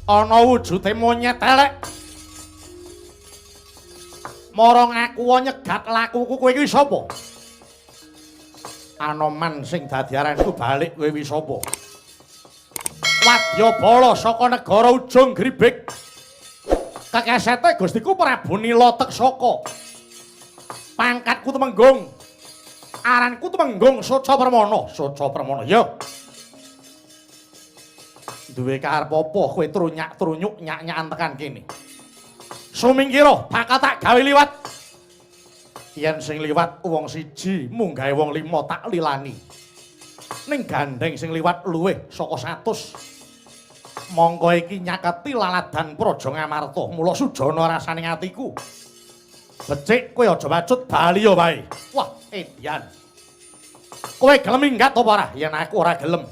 ana wujude monyet elek. Marang aku nyegat lakuku kowe iki sapa? Anoman sing dadi aranku balik kowe iki sapa? Wadyabala saka negara Ujung Gribek. Kekesete Gustiku Prabu Nilateksaka. Pangkatku Temenggung. Aranku Temenggung Soca Permana. Soca Permana ya. Duwe karep apa kowe trunyak-trunyuk nyak-nyakan tekan kene? Sumingkira bakal tak gawe liwat. Yen sing liwat wong siji munggahe wong 5 tak lilani. Ning gandeng sing liwat luwih saka 100. Mongko iki nyaketi laladan Praja Ngamarta, mula sujana rasane atiku. Becik kowe aja wacut bali ya wae. Wah, edian. Kowe gelem minggat apa ora? Yen aku ora gelem.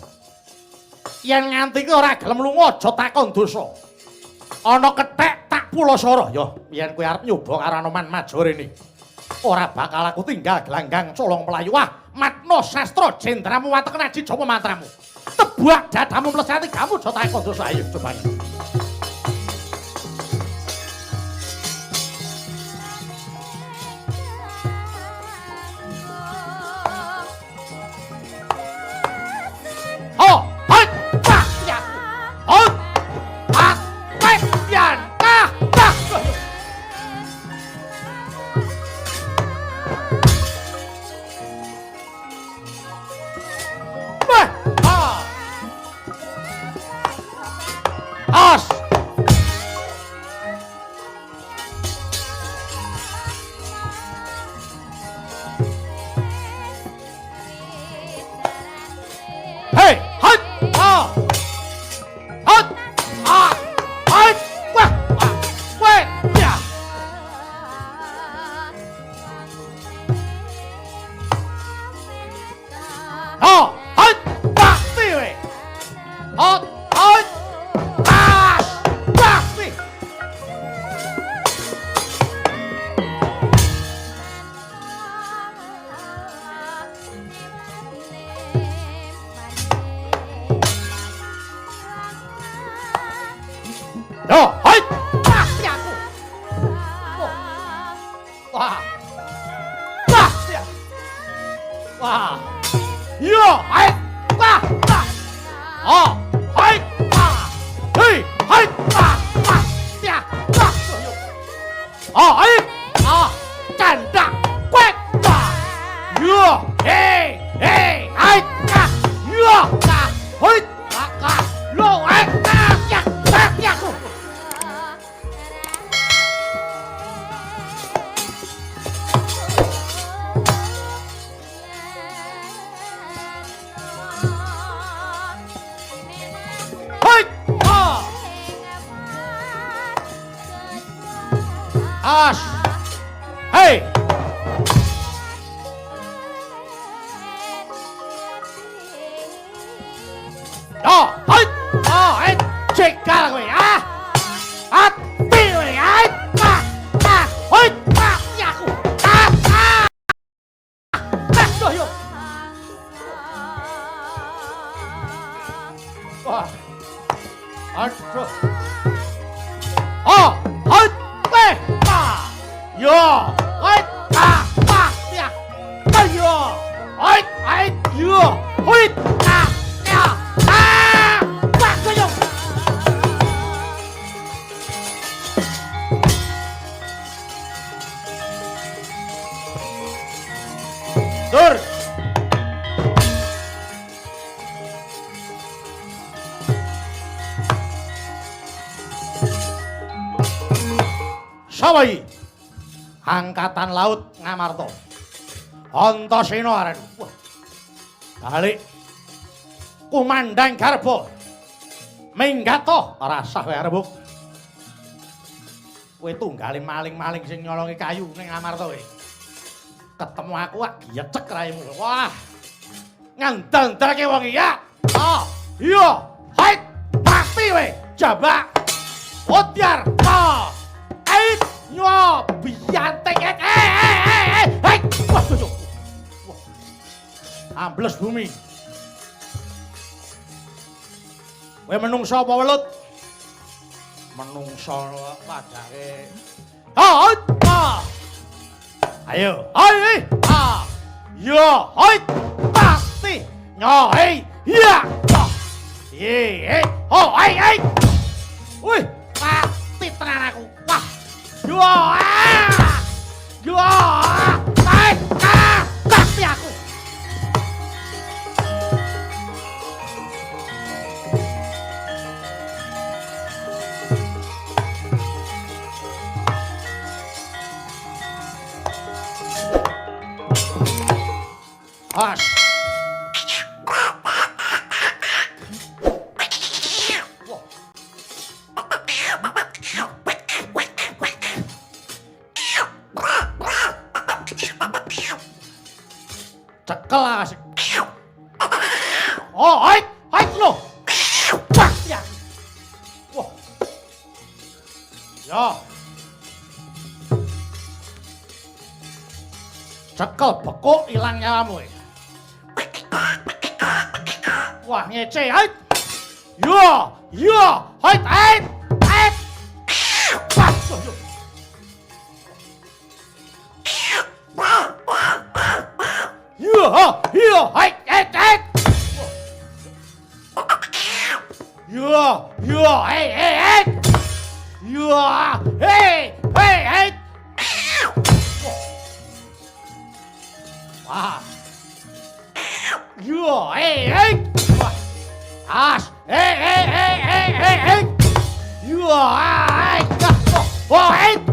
Yen nganti kowe ora gelem lunga aja takon dosa. Ana kethek tak pulasara ya. Yen kowe arep nyoba karo Anoman Maja rene. Ora bakal aku tinggal gelanggang colong melayu. Wah, matna sastra jendramu watek naji japa mantramu. Tebuak dadamu mlesati kamu aja takon dosa ayo coba. Oh, hai, pak, ya. Oh, pak, ya, nah, nah. Wah, ah. As. Hey, hai, ah. Hot, ah, hai, wah, wah, ya. Oh, hai, pasti we. Hot, hai, ah, pasti. Yo, hai, pasti aku. Wah, pasti aku. Wah, yo, hai, wah, wah. Oh, hai, wah, hei, hai, wah, pasti aku. Wah, yo. Oh, hai, ah, canda, kuat, wah. Yo, hei, hei, hai, wah, yo, wah, hei, wah, yo, hai, ya, pasti aku. Hei! Ah! As! Hei! Oh! Hei! Oh! Hei! Cegal kowe, ah! Ati kowe, ah! Ah! Ah! Hei! Ah! Ya aku! Ah! Ah! Ah! Yo! Wah! Aduh! Oh! Hei! Weh! Ah! Yo! Hei! Ah! Ah! Ya! Ayo! Hei! Hei! Yo! Hei! Ah! Ya! Ah! Wah! Yo! Dur! Sapa iki? Angkatan Laut Ngamarta. Antasena aran. Wah. Balik. Kumandang Garba. Minggat to, rasah wae arep. Kowe tunggale maling-maling sing nyolongi kayu ning Ngamarta kowe. Ketemu aku wak giyecek raimu. Wah. Ngandang-dangke wong iya. Oh, iya. Hai, pasti kowe. Jabak. Otyar. Oh. Ait nyo biyantek. Hai. Waduh. Ambles bumi. Kowe menungso apa welut? menungso padake. Hoi! Ayo, hoi! Yo, hoi! Pasti! Nyohei! Ya! Ye! Hoi! Hei! Wih, pasti tenan aku. Wah! Yo! Yo! Pasti aku. As. Cekel asik. Oh, hait lo. Wah, ya. Wah. Ya. Cekel bekuk ilang nyawamu. Wah, ngece, hait. Yo, hait. Wah, yo. Yo, hait. Yo, hey. Yo, hey. Wah. Yo, hey. Wah. As. Hey. Yo, hey. Oh, hey.